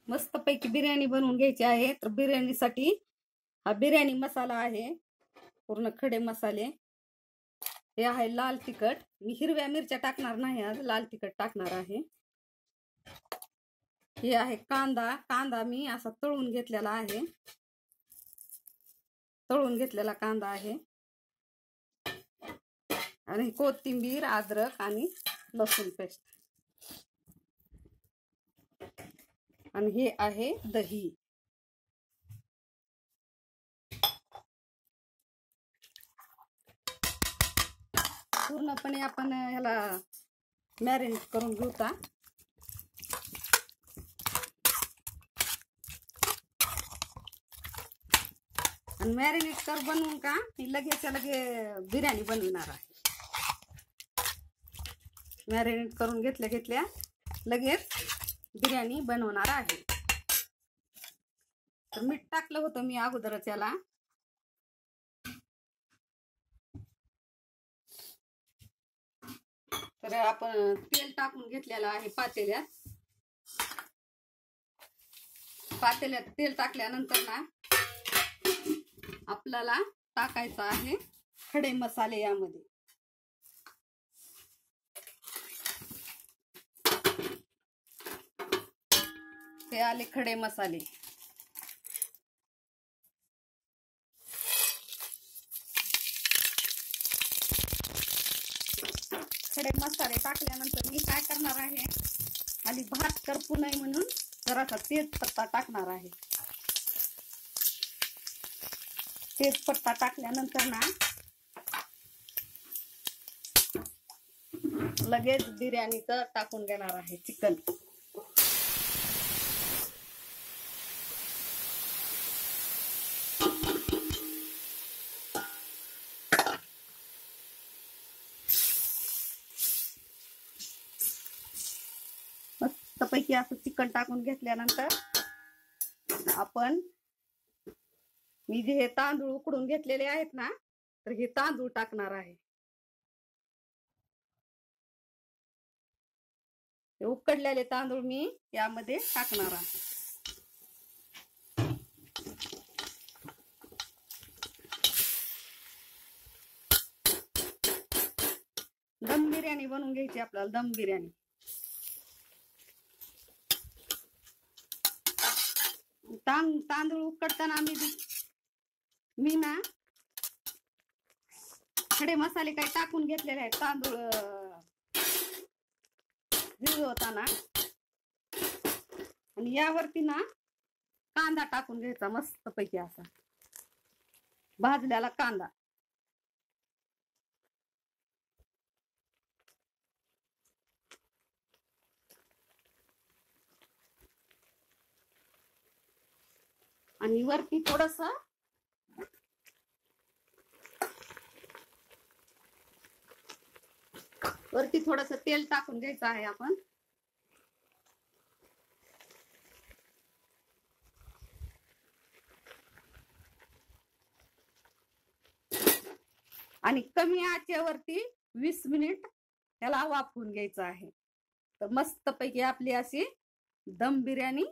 मस्तपैकी बिर्याणी बनवून घ्यायची आहे. तर बिर्याणीसाठी हा बिर्याणी मसाला आहे, पूर्ण खडे मसाले. हे आहे लाल तिखट. मी हिरव्या मिरच्या टाकणार नाही, आज लाल तिखट टाकणार आहे. हे आहे कांदा. कांदा मी असा तळून घेतलेला आहे, तळून घेतलेला कांदा आहे. आणि कोथिंबीर, अद्रक आणि लसूण पेस्ट. आणि हे आहे दही. पूर्णपणे आपण ह्याला मॅरिनेट करून घेऊता. आणि मॅरिनेट कर बनवून का मी लगेच बिर्याणी बनवणार आहे. मॅरिनेट करून घेतल्या लगेच बिर्याणी बनवणार आहे. तर मीठ टाकलं होतं मी अगोदरच याला. तर आपण तेल टाकून घेतलेलं आहे पातेल्यात. पातेल्यात तेल टाकल्यानंतर ना आपल्याला टाकायचं आहे खडे मसाले. यामध्ये हे आले खडे मसाले. खडे मसाले टाकल्यानंतर मी काय करणार आहे, आणि भात करपू नये म्हणून जरासा तेजपत्ता टाकणार आहे. तेजपत्ता टाकल्यानंतर ना लगेच बिर्याणीचं टाकून घेणार आहे चिकन. मस्तपैकी असं चिकन टाकून घेतल्यानंतर आपण मी जे हे तांदूळ उकडून घेतलेले आहेत ना, तर हे तांदूळ टाकणार आहे. हे उकडलेले तांदूळ मी यामध्ये टाकणार आहे. दम बिर्याणी बनवून घ्यायची आपल्याला. दम बिर्याणी तांदूळ उकडताना मी ना खडे मसाले काही टाकून घेतलेले आहेत तांदूळ भिजवताना. आणि यावरती ना कांदा टाकून घ्यायचा मस्तपैकी असा भाजलेला कांदा. आणि वरती थोडस तेल टाकून घ्यायचं आहे आपण. आणि कमी आचेवरती 20 मिनिट याला वाफवून घ्यायचं आहे. तर मस्तपैकी आपली अशी दम बिर्याणी